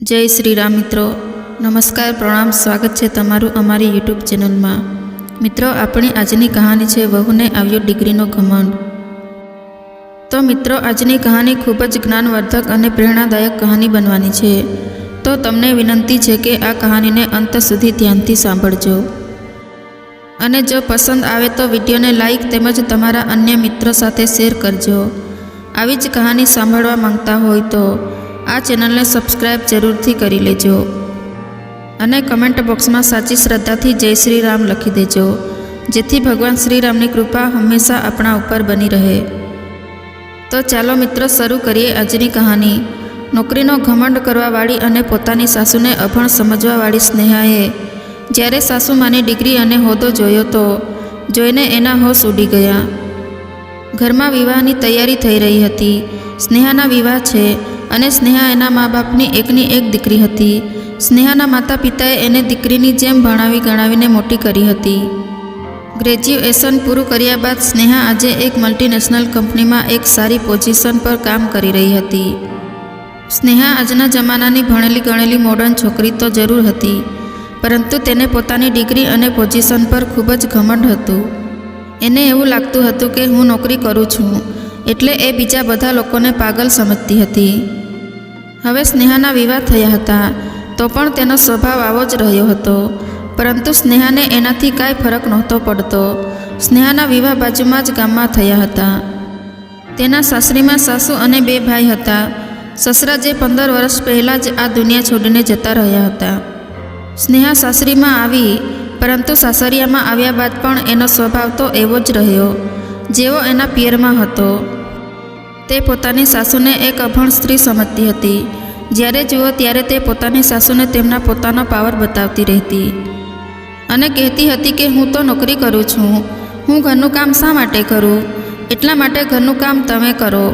जय श्री राम मित्रों, नमस्कार, प्रणाम, स्वागत है तमारू अमारी यूट्यूब चेनल में। मित्रों, अपनी आजनी कहानी है वहू ने आव्यो डिग्रीनो घमंड। तो मित्रों, आजनी कहानी खूब ज ज्ञानवर्धक और प्रेरणादायक कहानी बनवानी है। तो तमने विनंती है कि आ कहानी ने अंत सुधी ध्यानथी सांभळजो अने जो पसंद आवे तो विडियो ने लाइक तेमज तमारा अन्य मित्रों साथे शेर करजो। आवी ज कहानी सांभळवा मांगता होय तो आ चेनल ने सब्सक्राइब जरूर थी करी लेजो अने कमेंट बॉक्स में साची श्रद्धा थी जय श्री राम लखी देजो, जेथी भगवान श्री राम की कृपा हमेशा अपना ऊपर बनी रहे। तो चलो मित्रों, शुरू करिए आजनी कहानी। नौकरीनो घमंड करवा वाली अने पोतानी सासू ने अभण समझवा वाली स्नेहाए ज्यारे सासू मानी डिग्री अने होदो जोयो तो जोईने एना होश उड़ी गया। घर में विवाह की तैयारी थई रही हती। स्नेहाना विवाह छे अने स्नेहा एना माँ बापनी एकनी एक दीकरी हती। स्नेहाना माता पिताए एने दीकरीनी जेम भणावी गणावीने मोटी करी हती। ग्रेज्युएशन पूरु कर्या बाद स्नेहा आजे एक मल्टीनेशनल कंपनी में एक सारी पोजीशन पर काम करी रही हती। स्नेहा आजना जमानानी भणेली गणेली मॉडर्न छोकरी तो जरूर हती, परंतु तेने पोतानी डिग्री अने पोजीशन पर खूब ज घमंड हतुं। एने एवुं लागतुं हतुं के हूँ नौकरी करूँ छूं एटले ए बीजा बधा लोकोने पागल समजती हती। हवे स्नेहाना विवाह थया हता तो पण तेनो स्वभाव आवो ज रह्यो हतो, परंतु स्नेहाने एनाथी कांई फरक नहोतो पड़तो। स्नेहाना विवाह बाजुमां ज गाममां थया हता। तेना सासरीमां सासू अने बे भाई हता। ससरा जे 15 वर्ष पहला ज आ दुनिया छोड़ीने जता रह्या हता। स्नेहा सासरीमां आवी, परंतु सासरियामां आव्या बाद पण एनो स्वभाव तो एवो ज रह्यो जेवो एना पियरमां हतो। ते पोतानी सासूने एक अभण स्त्री समजती हती। ज्यारे जुओ त्यारे ते पोतानी सासूने तेमना पोतानो पावर बतावती रहती अने कहती हती के हूँ तो नौकरी करूँ छूं, हूँ घरनुं काम शा माटे करूँ, एटला माटे घरनुं काम तमे करो,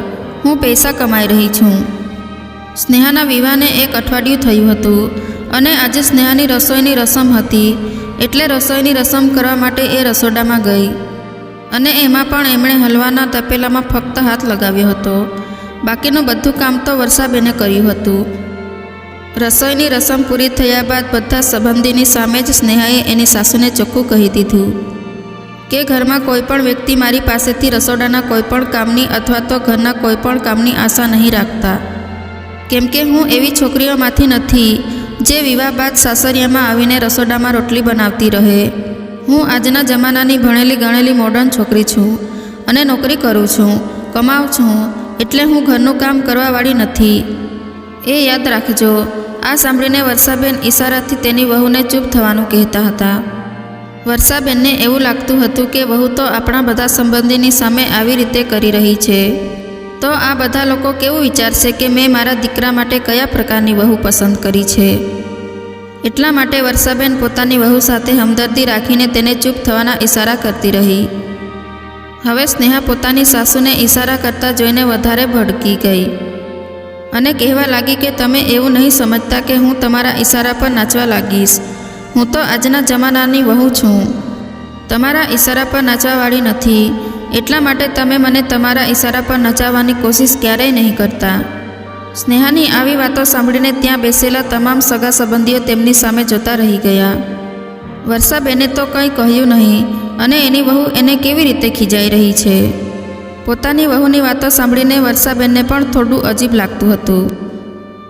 हूँ पैसा कमाई रही छूं। स्नेहाना विवाहने एक अठवाडियुं थयुं हतुं अने आजे स्नेहानी रसोईनी रसम हती, एटले रसोईनी रसम करवा माटे ए रसोडामां गई अने एमां पण एमणे हलवाना तपेलामां फक्त हाथ लगाव्यो हतो। बाकीनुं बधुं काम तो वर्षाबेने कर्युं हतुं। रसोईनी रसम पूरी थया बाद बधा संबंधीनी सामे ज स्नेहाए एनी सासूने चोख्खुं कही दीधुं के घरमां कोईपण व्यक्ति मारी पासेथी रसोडाना कोईपण कामनी अथवा तो घरना कोईपण कामनी आशा नहीं राखता, केम के हूँ एवी छोकरीओमांथी नथी जे विवाह बाद सासरियामां आवीने रसोडामां रोटली बनावती रहे। हूँ आजना जमानानी भणेली गणेली मॉडर्न छोकरी छूं अने नौकरी करूँ छूं, कमाऊं छूं, एटले हूँ घरनुं काम करवावाળી नथी, ए याद राखजो। आ सांभळीने वर्षाबेन इशाराथी तेनी वहूने चूप थवानुं कहेता हता। वर्षाबेनने एवुं लागतुं हतुं के वहू तो आपणा बधा संबंधीनी सामे आवी रीते करी रही छे तो आ बधा लोको केवुं विचारशे के मैं मारा दीकरा माटे कया प्रकारनी वहू पसंद करी छे। एटला माटे वर्षाबेन पोतानी वहू साथे हमदर्दी राखीने तेने चूप थवाना इशारा करती रही। हवे स्नेहा पोतानी सासूने इशारा करता जोईने वधारे भड़की गई अने कहेवा लागी के तमे एवुं नहीं समझता के हूँ तमारा इशारा पर नाचवा लागीश, हूँ तो आजना जमानानी वहू छूं, तमारा इशारा पर नाचवावाળી नथी, एटला माटे तमे मने तमारा इशारा पर नचाववानी कोशिश क्यारेय नहीं करता। स्नेहानी आवी वातो सांभळीने त्यां बेसेला तमाम सगा संबंधीओ तेमनी सामे जोता रही गया। वर्षाबेने तो कंई कह्युं नहीं अने एनी वहू एने केवी रीते खीजाई रही छे। पोतानी वहूनी वातो सांभळीने वर्षाबेनने पण थोडुं अजीब लागतुं हतुं।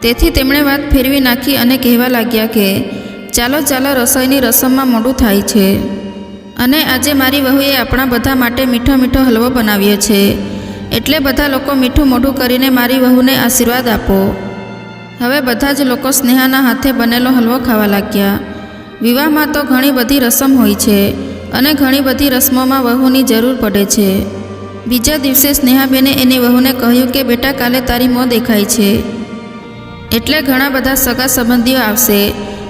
तेथी तेमणे वात फेरवी नाखी अने कहेवा लाग्या के चालो चालो रसोईनी रसममां मोडुं थाय छे अने आजे मारी वहूए आपणा बधा माटे मीठो मीठो हलवो बनाव्यो छे, एटले बधा लोको मीठुं मोढुं करीने मारी वहूने आशीर्वाद आपो। हवे बधा ज लोको स्नेहाना हाथे बनेलो हलवो खावा लाग्या। विवाहमां तो घणी बधी रसम होय छे अने घणी बधी रस्मोमां वहूनी जरूर पड़े छे। बीजा दिवसे स्नेहाबेने एनी वहूने कह्युं के बेटा काले तारी मों देखाय छे, एटले घणा बधा सगा संबंधीओ आवशे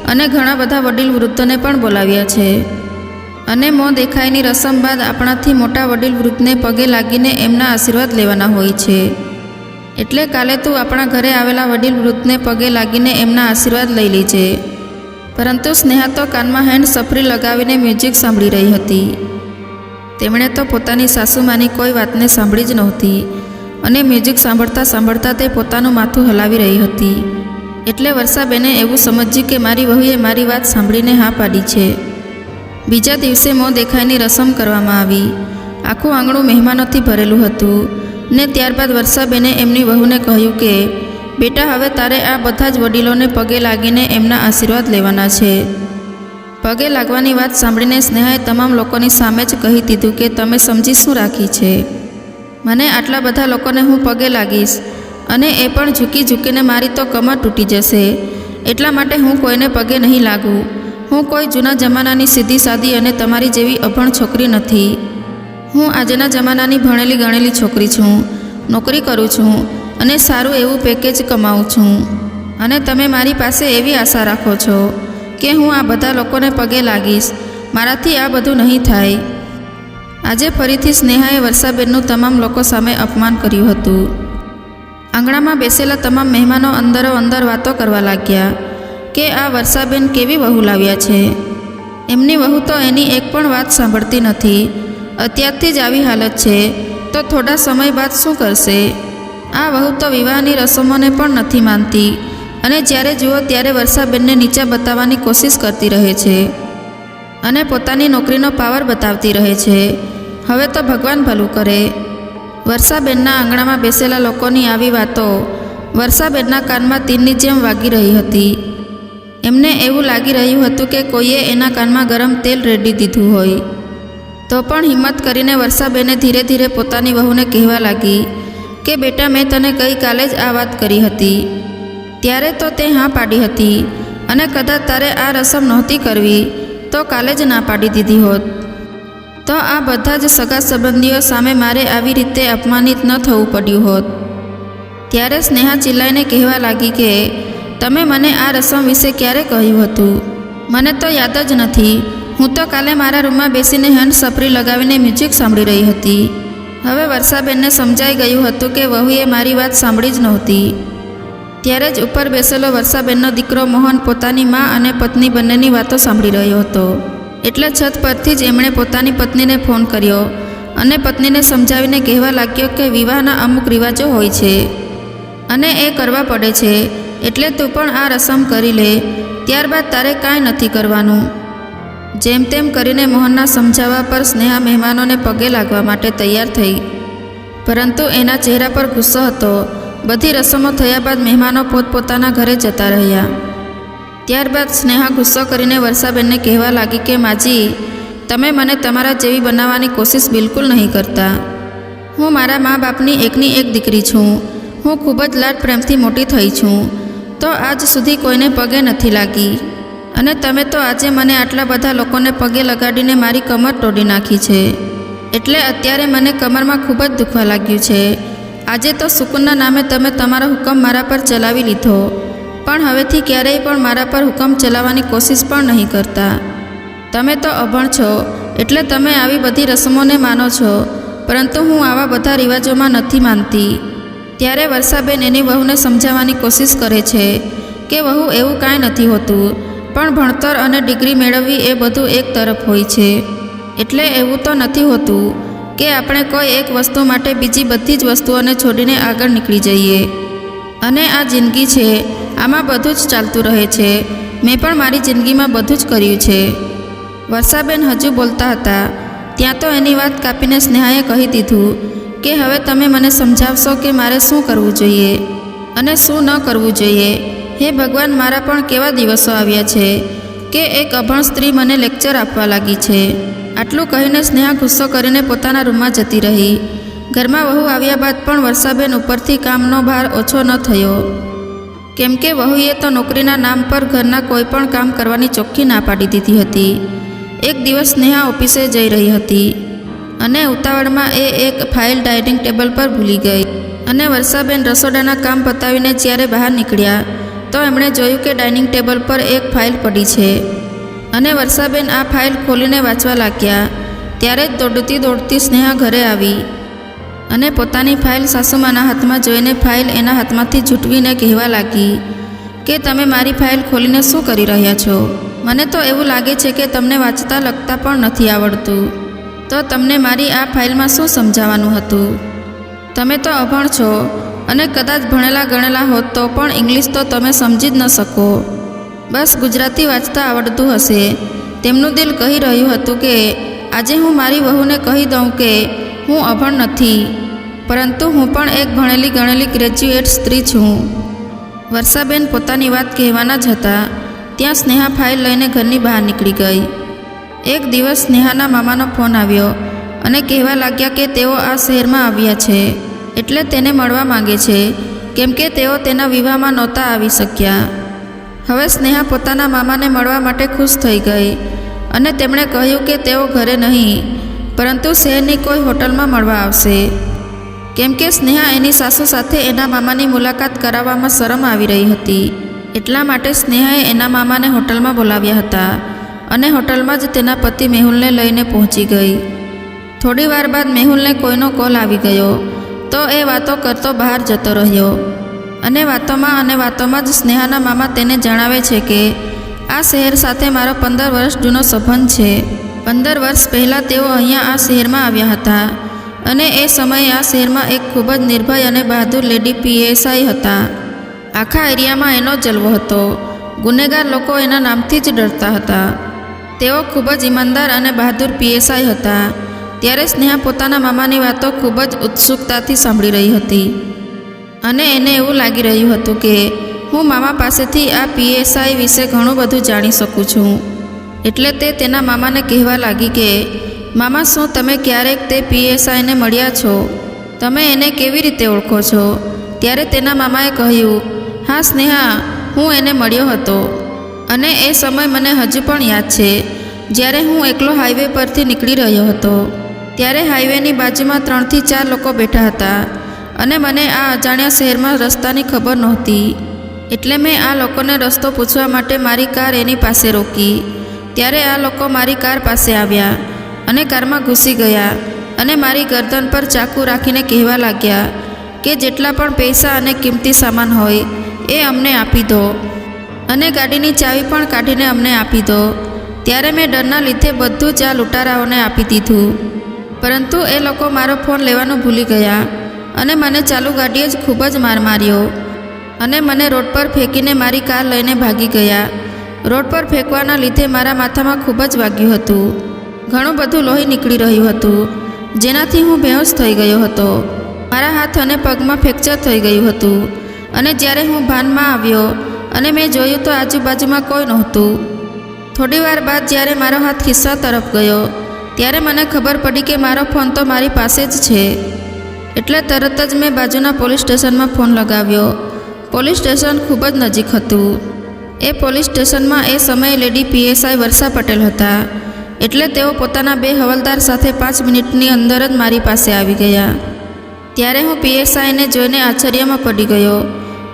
अने घणा बधा वडील वृद्धोने पण बोलाव्या छे अने मों देखायनी रसम बाद आपणाथी मोटा वडील वृद्धने पगे लागीने एमना आशीर्वाद लेवाना होय छे, एटले काले तू आपणा घरे आवेला वडील वृद्धने पगे लागीने एमना आशीर्वाद लई लेजे। परंतु स्नेहा तो कानमा हेन्ड सफरी लगावीने म्यूजिक सांभળી रही हती। तेमणे तो पोतानी सासूमानी कोई वातने सांभળી ज नहोती अने म्यूजिक सांभळता सांभळता ते पोतानुं माथुं हलावी रही हती। એટલે વર્ષાબેને એવું સમજ્યું કે મારી વહુએ મારી વાત સાંભળીને હા પાડી છે. બીજા દિવસે મોં દેખાયની રસમ કરવામાં આવી. આખું આંગણું મહેમાનોથી ભરેલું હતું ને ત્યારબાદ વર્ષાબેને એમની વહુને કહ્યું કે બેટા, હવે તારે આ બધા જ વડીલોને પગે લાગીને એમના આશીર્વાદ લેવાના છે. પગે લાગવાની વાત સાંભળીને સ્નેહાએ તમામ લોકોની સામે જ કહી દીધું કે તમે સમજી શું રાખી છે? મને આટલા બધા લોકોને હું પગે લાગીશ અને એ પણ ઝૂકી ઝૂકીને મારી તો કમર તૂટી જશે. એટલા માટે હું કોઈને પગે નહીં લાગું. હું કોઈ જૂના જમાનાની સીધી સાદી અને તમારી જેવી અભણ છોકરી નથી. હું આજના જમાનાની ભણેલી ગણેલી છોકરી છું. નોકરી કરું છું અને સારું એવું પેકેજ કમાઉં છું. અને તમે મારી પાસે એવી આશા રાખો છો કે હું આ બધા લોકોને પગે લાગીશ. મારાથી આ બધું નહીં થાય. આજે ફરીથી સ્નેહાએ વર્ષાબેનનું તમામ લોકો સામે અપમાન કર્યું હતું. આંગણામાં બેસેલા તમામ મહેમાનો અંદરો અંદર વાતો કરવા લાગ્યા કે આ વર્ષાબેન કેવી વહુ લાવ્યા છે. એમની વહુ તો એની એક પણ વાત સાંભળતી નથી. અત્યારથી જ આવી હાલત છે તો થોડા સમય બાદ શું કરશે? આ વહુ તો વિવાહની રસમોને પણ નથી માનતી અને જ્યારે જુઓ ત્યારે વર્ષાબેનને નીચા બતાવવાની કોશિશ કરતી રહે છે અને પોતાની નોકરીનો પાવર બતાવતી રહે છે. હવે તો ભગવાન ભલું કરે. વર્ષાબેનના આંગણામાં બેસેલા લોકોની આવી વાતો વર્ષાબેનના કાનમાં તીરની જેમ વાગી રહી હતી. એમને એવું લાગી રહ્યું હતું કે કોઈએ એના કાનમાં ગરમ તેલ રેડી દીધું હોય. તો પણ હિંમત કરીને વર્ષાબેને ધીરે ધીરે પોતાની વહુને કહેવા લાગી કે બેટા, મેં તને ગઈકાલે જ આ વાત કરી હતી. ત્યારે તો તે હા પાડી હતી અને કદાચ તારે આ રસમ નહોતી કરવી તો કાલે જ ના પાડી દીધી હોત. તો આ બધા જ સગા સંબંધીઓ સામે મારે આવી રીતે અપમાનિત ન થવું પડ્યું હોત. ત્યારે સ્નેહા ચિલ્લાઈને કહેવા લાગી કે તમે મને આ રસમ વિશે ક્યારે કહ્યું હતું? મને તો યાદ જ નથી. હું તો કાલે મારા રૂમમાં બેસીને હેન્ડ સપરી લગાવીને મ્યુઝિક સાંભળી રહી હતી. હવે વર્ષાબેનને સમજાઈ ગયું હતું કે વહુએ મારી વાત સાંભળી જ નહોતી. ત્યારે જ ઉપર બેસેલો વર્ષાબેનનો દીકરો મોહન પોતાની મા અને પત્ની બંનેની વાતો સાંભળી રહ્યો હતો. એટલે છત પરથી જ એમણે પોતાની પત્નીને ફોન કર્યો અને પત્નીને સમજાવીને કહેવા લાગ્યો કે વિવાહના અમુક રિવાજો હોય છે અને એ કરવા પડે છે. એટલે તું પણ આ રસમ કરી લે. ત્યારબાદ તારે કાંઈ નથી કરવાનું. જેમ તેમ કરીને મોહનના સમજાવવા પર સ્નેહા મહેમાનોને પગે લાગવા માટે તૈયાર થઈ. પરંતુ એના ચહેરા પર ગુસ્સો હતો. બધી રસમો થયા બાદ મહેમાનો પોતપોતાના ઘરે જતા રહ્યા. ત્યારબાદ સ્નેહા ગુસ્સો કરીને વર્ષાબેનને કહેવા લાગી કે માજી, તમે મને તમારા જેવી બનાવવાની કોશિશ બિલકુલ નહીં કરતા. હું મારા મા બાપની એકની એક દીકરી છું. હું ખૂબ જ લાડ પ્રેમથી મોટી થઈ છું તો આજ સુધી કોઈને પગે નથી લાગી. અને તમે તો આજે મને આટલા બધા લોકોને પગે લગાડીને મારી કમર તોડી નાખી છે. એટલે અત્યારે મને કમરમાં ખૂબ જ દુખવા લાગ્યું છે. આજે તો સુકૂનના નામે તમે તમારો હુકમ મારા પર ચલાવી લીધો, પણ હવેથી ક્યારેય પણ મારા પર હુકમ ચલાવવાની કોશિશ પણ નહીં કરતા. તમે તો અભણ છો એટલે તમે આવી બધી રસમોને માનો છો, પરંતુ હું આવા બધા રિવાજોમાં નથી માનતી. ત્યારે વર્ષાબેન એની વહુને સમજાવવાની કોશિશ કરે છે કે વહુ એવું કાંઈ નથી હોતું, પણ ભણતર અને ડિગ્રી મેળવવી એ બધું એક તરફ હોય છે. એટલે એવું તો નથી હોતું કે આપણે કોઈ એક વસ્તુ માટે બીજી બધી જ વસ્તુઓને છોડીને આગળ નીકળી જઈએ. અને આ જિંદગી છે, આમાં બધું જ ચાલતું રહે છે. મેં પણ મારી જિંદગીમાં બધું જ કર્યું છે. વર્ષાબેન હજુ બોલતા હતા ત્યાં તો એની વાત કાપીને સ્નેહાએ કહી દીધું કે હવે તમે મને સમજાવશો કે મારે શું કરવું જોઈએ અને શું ન કરવું જોઈએ. હે ભગવાન, મારા પણ કેવા દિવસો આવ્યા છે કે એક અભણ સ્ત્રી મને લેક્ચર આપવા લાગી છે. આટલું કહીને સ્નેહા ગુસ્સો કરીને પોતાના રૂમમાં જતી રહી. ઘરમાં વહુ આવ્યા બાદ પણ વર્ષાબેન ઉપરથી કામનો ભાર ઓછો ન થયો, કેમ કે વહુએ તો નોકરીના નામ પર ઘરના કોઈ પણ કામ કરવાની ચોખ્ખી ના પાડી દીધી હતી. એક દિવસ સ્નેહા ઓફિસે જઈ રહી હતી અને ઉતાવળમાં એ એક ફાઇલ ડાઇનિંગ ટેબલ પર ભૂલી ગઈ. અને વર્ષાબેન રસોડાના કામ પતાવીને જ્યારે બહાર નીકળ્યા તો એમણે જોયું કે ડાઇનિંગ ટેબલ પર એક ફાઇલ પડી છે અને વર્ષાબેન આ ફાઇલ ખોલીને વાંચવા લાગ્યા. ત્યારે જ દોડતી સ્નેહા ઘરે આવી અને પોતાની ફાઇલ સાસુમાના હાથમાં જોઈને ફાઇલ એના હાથમાંથી ઝૂંટવીને કહેવા લાગી કે તમે મારી ફાઇલ ખોલીને શું કરી રહ્યા છો? મને તો એવું લાગે છે કે તમને વાંચતા લખતા પણ નથી આવડતું. તો તમને મારી આ ફાઇલમાં શું સમજાવવાનું હતું? તમે તો અભણ છો અને કદાચ ભણેલા ગણેલા હોત તો પણ ઇંગ્લિશ તો તમે સમજી જ ન શકો. બસ ગુજરાતી વાંચતા આવડતું હશે. તેમનું દિલ કહી રહ્યું હતું કે આજે હું મારી વહુને કહી દઉં કે હું અભણ નથી, પરંતુ હું પણ એક ભણેલી ગણેલી ગ્રેજ્યુએટ સ્ત્રી છું. વર્ષાબેન પોતાની વાત કહેવાના જ હતા ત્યાં સ્નેહા ફાઇલ લઈને ઘરની બહાર નીકળી ગઈ. એક દિવસ સ્નેહાના મામાનો ફોન આવ્યો અને કહેવા લાગ્યા કે તેઓ આ શહેરમાં આવ્યા છે, એટલે તેને મળવા માંગે છે, કેમ કે તેઓ તેના વિવાહમાં નહોતા આવી શક્યા. હવે સ્નેહા પોતાના મામાને મળવા માટે ખુશ થઈ ગઈ અને તેમણે કહ્યું કે તેઓ ઘરે નહીં, પરંતુ શહેરની કોઈ હોટલમાં મળવા આવશે, કેમ કે સ્નેહા એની સાસુ સાથે એના મામાની મુલાકાત કરાવવામાં શરમ આવી રહી હતી. એટલા માટે સ્નેહાએ એના મામાને હોટલમાં બોલાવ્યા હતા અને હોટલમાં જ તેના પતિ મેહુલને લઈને પહોંચી ગઈ. થોડી વાર બાદ મેહુલને કોઈનો કોલ આવી ગયો તો એ વાતો કરતો બહાર જતો રહ્યો અને વાતોમાં જ સ્નેહાના મામા તેને જણાવે છે કે આ શહેર સાથે મારો 15 વર્ષ જૂનો સંબંધ છે. 15 વર્ષ પહેલાં તેઓ અહીંયા આ શહેરમાં આવ્યા હતા અને એ સમયે આ શહેરમાં એક ખૂબ જ નિર્ભય અને બહાદુર લેડી પીએસઆઈ હતા. આખા એરિયામાં એનો જલવો હતો. ગુનેગાર લોકો એના નામથી જ ડરતા હતા. તેઓ ખૂબ જ ઈમાનદાર અને બહાદુર પીએસઆઈ હતા. ત્યારે સ્નેહા પોતાના મામાની વાતો ખૂબ જ ઉત્સુકતાથી સાંભળી રહી હતી અને એને એવું લાગી રહ્યું હતું કે હું મામા પાસેથી આ પીએસઆઈ વિશે ઘણું બધું જાણી શકું છું. એટલે તે તેના મામાને કહેવા લાગી કે મામા, શું તમે ક્યારેક તે પીએસઆઈને મળ્યા છો? તમે એને કેવી રીતે ઓળખો છો? ત્યારે તેના મામાએ કહ્યું, હા સ્નેહા, હું એને મળ્યો હતો અને એ સમય મને હજુ પણ યાદ છે. જ્યારે હું એકલો હાઈવે પરથી નીકળી રહ્યો હતો ત્યારે હાઈવેની બાજુમાં 3 થી 4 લોકો બેઠા હતા અને મને આ અજાણ્યા શહેરમાં રસ્તાની ખબર નહોતી. એટલે મેં આ લોકોને રસ્તો પૂછવા માટે મારી કાર એની પાસે રોકી. ત્યારે આ લોકો મારી કાર પાસે આવ્યા અને કારમાં ઘૂસી ગયા અને મારી ગરદન પર ચાકુ રાખીને કહેવા લાગ્યા કે જેટલા પણ પૈસા અને કિંમતી સામાન હોય એ અમને આપી દો અને ગાડીની ચાવી પણ કાઢીને અમને આપી દો. ત્યારે મેં ડરના લીધે બધું જ આ લૂંટારાઓને આપી દીધું, પરંતુ એ લોકો મારો ફોન લેવાનું ભૂલી ગયા અને મને ચાલુ ગાડીએ જ ખૂબ જ માર માર્યો અને મને રોડ પર ફેંકીને મારી કાર લઈને ભાગી ગયા. રોડ પર ફેંકવાના લીધે મારા માથામાં ખૂબ જ વાગ્યું હતું. ઘણું બધું લોહી નીકળી રહ્યું હતું, જેનાથી હું બેહોશ થઈ ગયો હતો. મારા હાથ અને પગમાં ફ્રેક્ચર થઈ ગયું હતું અને જ્યારે હું ભાનમાં આવ્યો અને મેં જોયું તો આજુબાજુમાં કોઈ નહોતું. થોડી વાર બાદ જ્યારે મારો હાથ ખિસ્સા તરફ ગયો ત્યારે મને ખબર પડી કે મારો ફોન તો મારી પાસે જ છે. એટલે તરત જ મેં બાજુના પોલીસ સ્ટેશનમાં ફોન લગાવ્યો. પોલીસ સ્ટેશન ખૂબ જ નજીક હતું. એ પોલીસ સ્ટેશનમાં એ સમયે લેડી પીએસઆઈ વર્ષા પટેલ હતા. એટલે તેઓ પોતાના 2 હવલદાર સાથે 5 મિનિટની અંદર જ મારી પાસે આવી ગયા. ત્યારે હું પીએસઆઈને જોઈને આશ્ચર્યમાં પડી ગયો,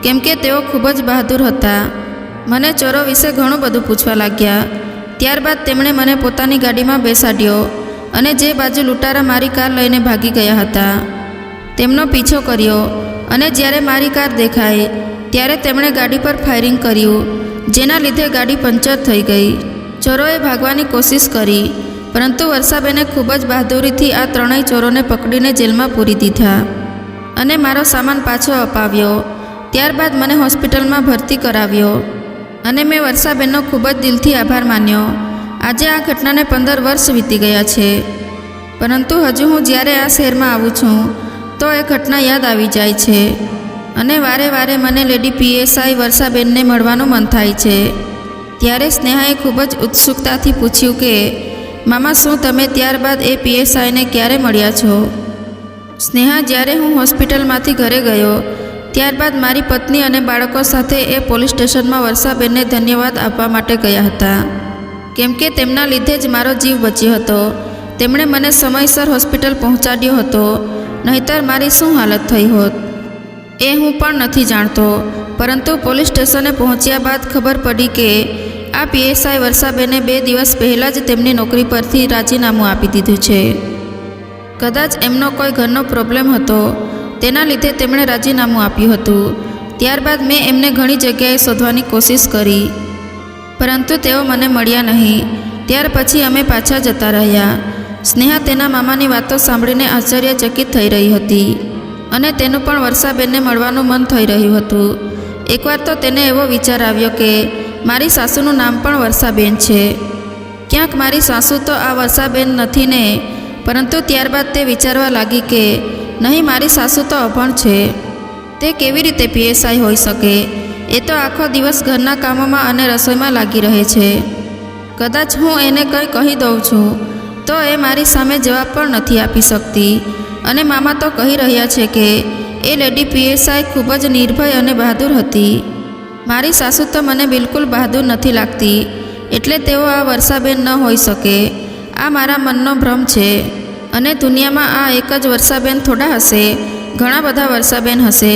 કેમ કે તેઓ ખૂબ જ બહાદુર હતા. મને ચોરો વિશે ઘણું બધું પૂછવા લાગ્યા. ત્યારબાદ તેમણે મને પોતાની ગાડીમાં બેસાડ્યો અને જે બાજુ લૂંટારા મારી કાર લઈને ભાગી ગયા હતા તેમનો પીછો કર્યો અને જ્યારે મારી કાર દેખાઈ ત્યારે તેમણે ગાડી પર ફાયરિંગ કર્યું, જેના લીધે ગાડી પંચર થઈ ગઈ. ચોરોએ ભાગવાની કોશિશ કરી, પરંતુ વર્ષાબેને ખૂબ જ બહાદુરીથી આ 3 ચોરોને પકડીને જેલમાં પૂરી દીધા અને મારો સામાન પાછો અપાવ્યો. ત્યારબાદ મને હોસ્પિટલમાં ભરતી કરાવ્યો અને મેં વર્ષાબેનનો ખૂબ જ દિલથી આભાર માન્યો. આજે આ ઘટનાને 15 વર્ષ વીતી ગયા છે, પરંતુ હજુ હું જ્યારે આ શહેરમાં આવું છું તો એ ઘટના યાદ આવી જાય છે અને વારે વારે મને લેડી પીએસઆઈ વર્ષાબેનને મળવાનું મન થાય છે. ત્યારે સ્નેહાએ ખૂબ જ ઉત્સુકતાથી પૂછ્યું કે મામા, શું તમે ત્યારબાદ એ પીએસઆઈને ક્યારે મળ્યા છો? સ્નેહા, જ્યારે હું હોસ્પિટલમાંથી ઘરે ગયો ત્યારબાદ મારી પત્ની અને બાળકો સાથે એ પોલીસ સ્ટેશનમાં વર્ષાબેનને ધન્યવાદ આપવા માટે ગયા હતા, કેમ કે તેમના લીધે જ મારો જીવ બચ્યો હતો. તેમણે મને સમયસર હોસ્પિટલ પહોંચાડ્યો હતો, નહીંતર મારી શું હાલત થઈ હોત એ હું પણ નથી જાણતો. પરંતુ પોલીસ સ્ટેશને પહોંચ્યા બાદ ખબર પડી કે આ પીએસઆઈ વર્ષાબેને 2 દિવસ પહેલાં જ તેમની નોકરી પરથી રાજીનામું આપી દીધું છે. કદાચ એમનો કોઈ ઘરનો પ્રોબ્લેમ હતો, તેના લીધે તેમણે રાજીનામું આપ્યું હતું. ત્યારબાદ મેં એમને ઘણી જગ્યાએ શોધવાની કોશિશ કરી, પરંતુ તેઓ મને મળ્યા નહીં. ત્યાર પછી અમે પાછા જતા રહ્યા. સ્નેહા તેના મામાની વાતો સાંભળીને આશ્ચર્યચકિત થઈ રહી હતી. અને તેનું પણ વર્ષાબેનને મળવાનું મન થઈ રહ્યું હતું. એકવાર તો તેને એવો વિચાર આવ્યો કે મારી સાસુનું નામ પણ વર્ષાબેન છે. ક્યાંક મારી સાસુ તો આ વર્ષાબેન નથી ને. પરંતુ ત્યારબાદ તે વિચારવા લાગી કે નહીં, મારી સાસુ તો અભણ છે. તે કેવી રીતે પીએસઆઈ હોઈ શકે? એ તો આખો દિવસ ઘરના કામોમાં અને રસોઈમાં લાગી રહે છે. કદાચ હું એને કંઈ કહી દઉં છું તો એ મારી સામે જવાબ પણ નથી આપી શકતી. અને મામા તો કહી રહ્યા છે કે એ લેડી પીએસઆઈ ખૂબ જ નિર્ભય અને બહાદુર હતી. મારી સાસુ તો મને બિલકુલ બહાદુર નથી લાગતી, એટલે તેઓ આ વર્ષાબેન ન હોઈ શકે. આ મારા મનનો ભ્રમ છે. અને દુનિયામાં આ એક જ વર્ષાબેન થોડા હશે, ઘણા બધા વર્ષાબેન હશે.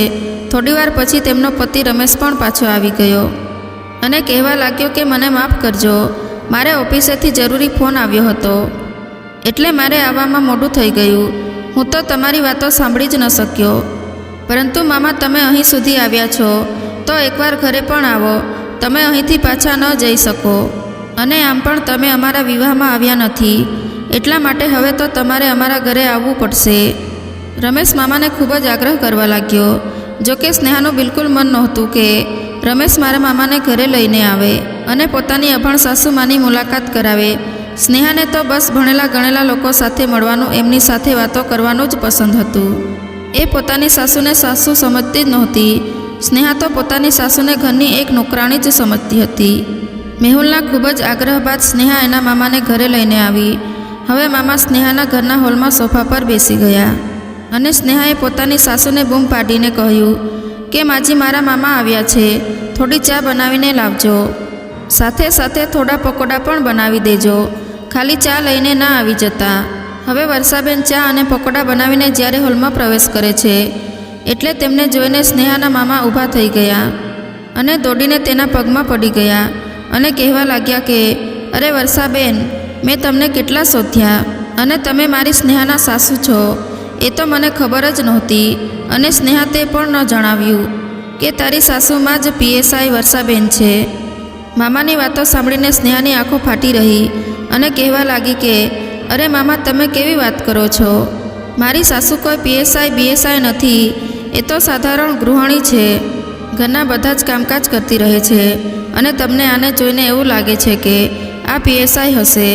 થોડીવાર પછી તેમનો પતિ રમેશ પણ પાછો આવી ગયો અને કહેવા લાગ્યો કે મને માફ કરજો, મારે ઓફિસેથી જરૂરી ફોન આવ્યો હતો એટલે મારે આવવામાં મોડું થઈ ગયું. હું તો તમારી વાતો સાંભળી જ ન શક્યો. પરંતુ મામા, તમે અહીં સુધી આવ્યા છો તો એકવાર ઘરે પણ આવો. તમે અહીંથી પાછા ન જઈ શકો. અને આમ પણ તમે અમારા વિવાહમાં આવ્યા નથી, એટલા માટે હવે તો તમારે અમારા ઘરે આવવું પડશે. રમેશ મામાને ખૂબ જ આગ્રહ કરવા લાગ્યો. જોકે સ્નેહાનું બિલકુલ મન નહોતું કે રમેશ મારા મામાને ઘરે લઈને આવે અને પોતાની અભણ સાસુમાની મુલાકાત કરાવે. સ્નેહાને તો બસ ભણેલા ગણેલા લોકો સાથે મળવાનું, એમની સાથે વાતો કરવાનું જ પસંદ હતું. એ પોતાની સાસુને સાસુ સમજતી જ નહોતી. સ્નેહા તો પોતાની સાસુને ઘરની એક નોકરાણી જ સમજતી હતી. મેહુલના ખૂબ જ આગ્રહ બાદ સ્નેહા એના મામાને ઘરે લઈને આવી. હવે મામા સ્નેહાના ઘરના હોલમાં સોફા પર બેસી ગયા અને સ્નેહાએ પોતાની સાસુને બૂમ પાડીને કહ્યું કે માજી, મારા મામા આવ્યા છે, થોડી ચા બનાવીને લાવજો. સાથે સાથે થોડા પકોડા પણ બનાવી દેજો. ખાલી ચા લઈને ના આવી જતા. હવે વર્ષાબેન ચા અને પકોડા બનાવીને જ્યારે હોલમાં પ્રવેશ કરે છે એટલે તેમને જોઈને સ્નેહાના મામા ઊભા થઈ ગયા અને દોડીને તેના પગમાં પડી ગયા અને કહેવા લાગ્યા કે અરે વર્ષાબેન, મેં તમને કેટલા શોધ્યા અને તમે મારી સ્નેહાના સાસુ છો એ તો મને ખબર જ નહોતી. અને સ્નેહા તે પણ ન જણાવ્યું કે તારી સાસુમાં જ પીએસઆઈ વર્ષાબેન છે. મામાની વાતો સાંભળીને સ્નેહાની આંખો ફાટી રહી અને કહેવા લાગી કે અરે મામા, તમે કેવી વાત કરો છો? મારી સાસુ કોઈ બીએસઆઈ નથી. એ તો સાધારણ ગૃહિણી છે. ઘરના બધા જ કામકાજ કરતી રહે છે અને તમને આને જોઈને એવું લાગે છે કે આ પીએસઆઈ હશે.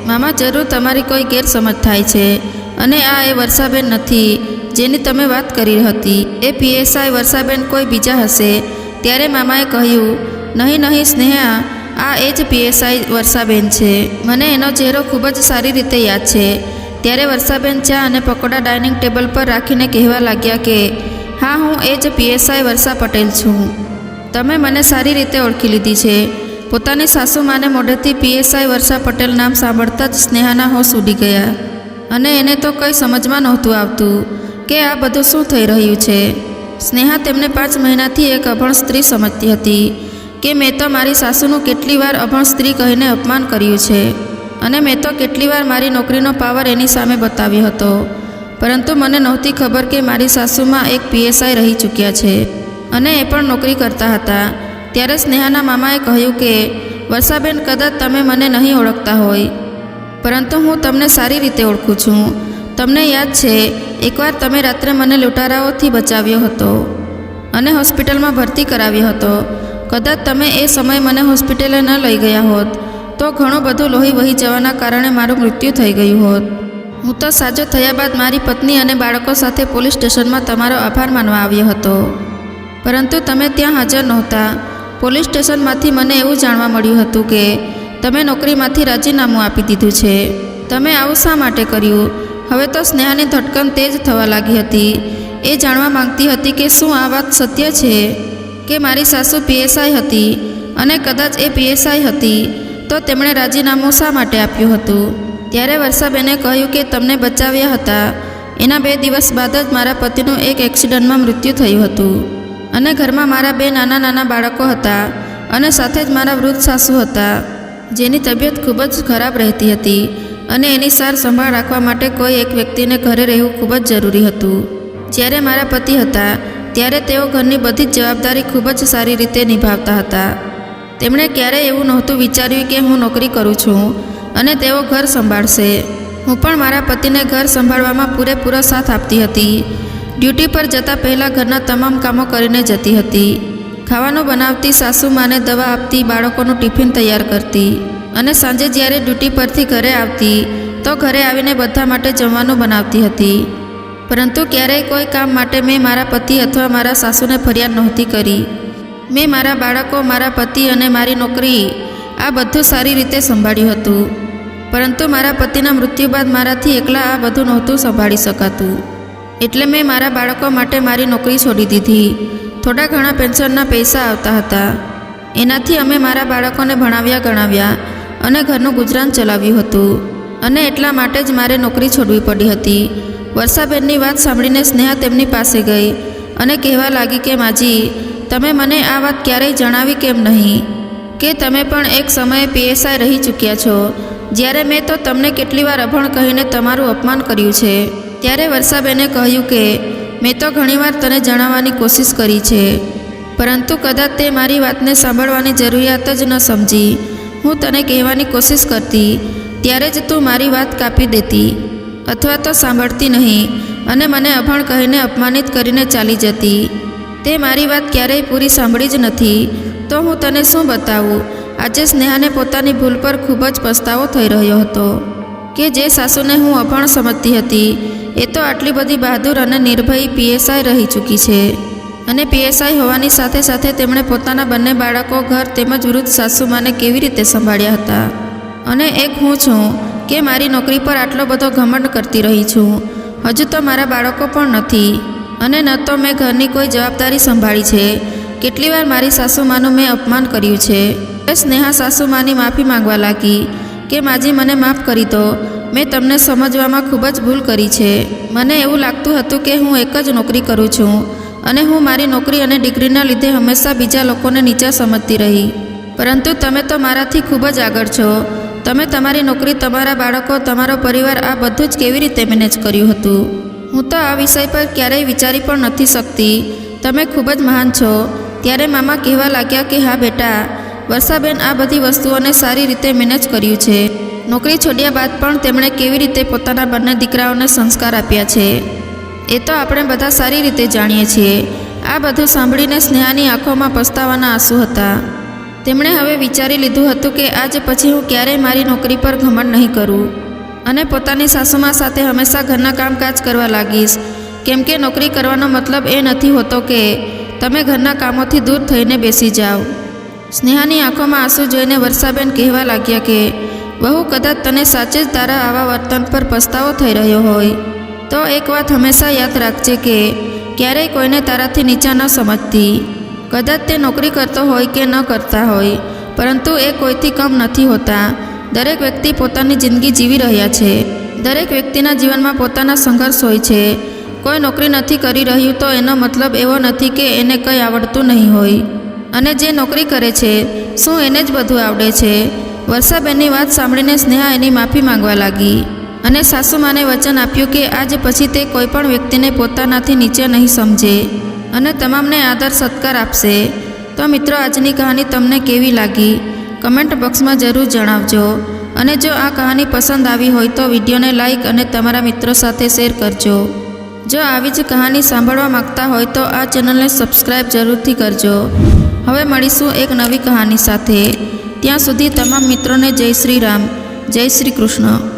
મામા, જરૂર તમારી કોઈ ગેરસમજ થાય છે. અને આ એ વર્ષાબેન નથી જેની તમે વાત કરી હતી. એ પીએસઆઈ વર્ષાબેન કોઈ બીજા હશે. ત્યારે મામાએ કહ્યું, નહીં સ્નેહા, આ એ જ પીએસઆઈ વર્ષાબેન છે. મને એનો ચહેરો ખૂબ જ સારી રીતે યાદ છે. ત્યારે વર્ષાબેન ચા અને પકોડા ડાઇનિંગ ટેબલ પર રાખીને કહેવા લાગ્યા કે હા, હું એ જ પીએસઆઈ વર્ષા પટેલ છું. તમે મને સારી રીતે ઓળખી લીધી છે. પોતાની સાસુમાને મોઢેથી પીએસઆઈ વર્ષા પટેલ નામ સાંભળતા જ સ્નેહાના હોશ ઉડી ગયા અને એને તો કંઈ સમજમાં નહોતું આવતું કે આ બધું શું થઈ રહ્યું છે. સ્નેહા તેમને 5 મહિનાથી એક અભણ સ્ત્રી સમજતી હતી કે મેં તો મારી સાસુનું કેટલી વાર અભણ સ્ત્રી કહીને અપમાન કર્યું છે અને મેં તો કેટલી વાર મારી નોકરીનો પાવર એની સામે બતાવ્યો હતો. પરંતુ મને નહોતી ખબર કે મારી સાસુમાં એક પીએસઆઈ રહી ચૂક્યા છે અને એ પણ નોકરી કરતા હતા. ત્યારે સ્નેહાના મામાએ કહ્યું કે વર્ષાબેન, કદાચ તમે મને નહીં ઓળખતા હોય, પરંતુ હું તમને સારી રીતે ઓળખું છું. તમને યાદ છે એકવાર તમે રાત્રે મને લૂંટારાઓથી બચાવ્યો હતો અને હોસ્પિટલમાં ભરતી કરાવ્યો હતો. કદાચ તમે એ સમયે મને હોસ્પિટલે ન લઈ ગયા હોત તો ઘણું બધું લોહી વહી જવાના કારણે મારું મૃત્યુ થઈ ગયું હોત. હું તો સાજો થયા બાદ મારી પત્ની અને બાળકો સાથે પોલીસ સ્ટેશનમાં તમારો આભાર માનવા આવ્યો હતો, પરંતુ તમે ત્યાં હાજર નહોતા. પોલીસ સ્ટેશનમાંથી મને એવું જાણવા મળ્યું હતું કે તમે નોકરીમાંથી રાજીનામું આપી દીધું છે. તમે આવું શા માટે કર્યું? હવે તો સ્નેહાની ધડકન તેજ થવા લાગી હતી. એ જાણવા માંગતી હતી કે શું આ વાત સત્ય છે કે મારી સાસુ પીએસઆઈ હતી, અને કદાચ એ પીએસઆઈ હતી તો તેમણે રાજીનામું શા માટે આપ્યું હતું. ત્યારે વર્ષાબેને કહ્યું કે તમને બચાવ્યા હતા. એના 2 દિવસ બાદ જ મારા પતિનું એક એક્સિડન્ટમાં મૃત્યુ થયું હતું અને ઘરમાં મારા 2 નાના બાળકો હતા અને સાથે જ મારા વૃદ્ધ સાસુ હતા જેની તબિયત ખૂબ જ ખરાબ રહેતી હતી અને એની સાર સંભાળ રાખવા માટે કોઈ એક વ્યક્તિને ઘરે રહેવું ખૂબ જ જરૂરી હતું. જ્યારે મારા પતિ હતા ત્યારે તેઓ ઘરની બધી જ જવાબદારી ખૂબ જ સારી રીતે નિભાવતા હતા. તેમણે ક્યારેય એવું નહોતું વિચાર્યું કે હું નોકરી કરું છું અને તેઓ ઘર સંભાળશે. હું પણ મારા પતિને ઘર સંભાળવામાં પૂરેપૂરો સાથ આપતી હતી. ડ્યુટી પર જતાં પહેલાં ઘરના તમામ કામો કરીને જતી હતી. ખાવાનું બનાવતી, સાસુમાને દવા આપતી, બાળકોનું ટિફિન તૈયાર કરતી અને સાંજે જ્યારે ડ્યુટી પરથી ઘરે આવતી તો ઘરે આવીને બધા માટે જમવાનું બનાવતી હતી. પરંતુ ક્યારેય કોઈ કામ માટે મેં મારા પતિ અથવા મારા સાસુને ફરિયાદ નહોતી કરી. મેં મારા બાળકો, મારા પતિ અને મારી નોકરી આ બધું સારી રીતે સંભાળ્યું હતું. પરંતુ મારા પતિના મૃત્યુ બાદ મારાથી એકલા આ બધું નહોતું સંભાળી શકાતું. એટલે મેં મારા બાળકો માટે મારી નોકરી છોડી દીધી. થોડા ઘણા પેન્શનના પૈસા આવતા હતા, એનાથી અમે મારા બાળકોને ભણાવ્યા ગણાવ્યા અને ઘરનું ગુજરાન ચલાવ્યું હતું. અને એટલા માટે જ મારે નોકરી છોડવી પડી હતી. વર્ષાબેનની વાત સાંભળીને સ્નેહા તેમની પાસે ગઈ અને કહેવા લાગી કે માજી, તમે મને આ વાત ક્યારેય જણાવી કેમ નહીં કે તમે પણ એક સમયે પીએસઆઈ રહી ચૂક્યા છો, જ્યારે મેં તો તમને કેટલી વાર અભણ કહીને તમારું અપમાન કર્યું છે. ત્યારે વર્ષાબેને કહ્યું કે મેં તો ઘણીવાર તને જણાવવાની કોશિશ કરી છે, પરંતુ કદાચ તે મારી વાતને સાંભળવાની જરૂરિયાત જ ન સમજી. હું તને કહેવાની કોશિશ કરતી ત્યારે જ તું મારી વાત કાપી દેતી અથવા તો સાંભળતી નહીં અને મને અભણ કહીને અપમાનિત કરીને ચાલી જતી. તે મારી વાત ક્યારેય પૂરી સાંભળી જ નથી. તો હું તને શું બતાવું? આજે સ્નેહાને પોતાની ભૂલ પર ખૂબ જ પસ્તાવો થઈ રહ્યો હતો કે જે સાસુને હું અભણ સમજતી હતી એ તો આટલી બધી બહાદુર અને નિર્ભય પીએસઆઈ રહી ચૂકી છે. અને પીએસઆઈ હોવાની સાથે સાથે તેમણે પોતાના બંને બાળકો, ઘર તેમજ વૃદ્ધ સાસુમાને કેવી રીતે સંભાળ્યા હતા. અને એક હું છું કે મારી નોકરી પર આટલો બધો ઘમંડ કરતી રહી છું. હજુ તો મારા બાળકો પણ નથી અને ન તો મેં ઘરની કોઈ જવાબદારી સંભાળી છે. કેટલી વાર મારી સાસુમાનું મેં અપમાન કર્યું છે. સ્નેહા સાસુમાની માફી માંગવા લાગી કે માજી, મને માફ કરી દો, મેં તમને સમજવામાં ખૂબ જ ભૂલ કરી છે. મને એવું લાગતું હતું કે હું એક જ નોકરી કરું છું અને હું મારી નોકરી અને ડિગ્રીના લીધે હંમેશા બીજા લોકોને નીચા સમજતી રહી. પરંતુ તમે તો મારાથી ખૂબ જ આગળ છો. તમે તમારી નોકરી, તમારા બાળકો, તમારો પરિવાર આ બધું જ કેવી રીતે મેનેજ કર્યું હતું? હું તો આ વિષય પર ક્યારેય વિચારી પણ નથી શકતી. તમે ખૂબ જ મહાન છો. ત્યારે મામા કહેવા લાગ્યા કે હા બેટા, વર્ષાબેન આ બધી વસ્તુઓને સારી રીતે મેનેજ કર્યું છે. નોકરી છોડ્યા બાદ પણ તેમણે કેવી રીતે પોતાના બંને દીકરાઓને સંસ્કાર આપ્યા છે એ તો આપણે બધા સારી રીતે જાણીએ છીએ. આ બધું સાંભળીને સ્નેહાની આંખોમાં પસ્તાવાના આંસુ હતા. તેમણે હવે વિચારી લીધું હતું કે આજ પછી હું ક્યારેય મારી નોકરી પર ઘમંડ નહીં કરું અને પોતાની સાસુમા સાથે હંમેશા ઘરના કામકાજ કરવા લાગીશ. કેમ કે નોકરી કરવાનો મતલબ એ નથી હોતો કે તમે ઘરના કામોથી દૂર થઈને બેસી જાઓ. સ્નેહાની આંખોમાં આંસુ જોઈને વર્ષાબેન કહેવા લાગ્યા કે બહુ, કદાચ તને સાચે જ તારા આવા વર્તન પર પસ્તાવો થઈ રહ્યો હોય તો એક વાત હંમેશા યાદ રાખજે કે ક્યારેય કોઈને તારાથી નીચા ન સમજતી. કદાચ તે નોકરી કરતો હોય કે ન કરતા હોય, પરંતુ એ કોઈથી કમ નથી હોતા. દરેક વ્યક્તિ પોતાની જિંદગી જીવી રહ્યા છે. દરેક વ્યક્તિના જીવનમાં પોતાના સંઘર્ષ હોય છે. કોઈ નોકરી નથી કરી રહ્યું તો એનો મતલબ એવો નથી કે એને કંઈ આવડતું નહીં હોય. અને જે નોકરી કરે છે, શું એને જ બધું આવડે છે? વર્ષાબેનની વાત સાંભળીને સ્નેહા એની માફી માંગવા લાગી અને સાસુમાને વચન આપ્યું કે આજ પછી તે કોઈ પણ વ્યક્તિને પોતાનાથી નીચે નહીં સમજે અને તમામને આદર સત્કાર આપશે. તો મિત્રો, આજની કહાની તમને કેવી લાગી? કમેન્ટ બોક્સમાં જરૂર જણાવજો. અને જો આ કહાની પસંદ આવી હોય તો વિડીયોને લાઈક અને તમારા મિત્રો સાથે શેર કરજો. જો આવી જ કહાની સાંભળવા માંગતા હોય તો આ ચેનલને સબસ્ક્રાઈબ જરૂરથી કરજો. હવે મળીશું એક નવી કહાની સાથે. ત્યાં સુધી તમામ મિત્રોને જય શ્રી રામ, જય શ્રી કૃષ્ણ.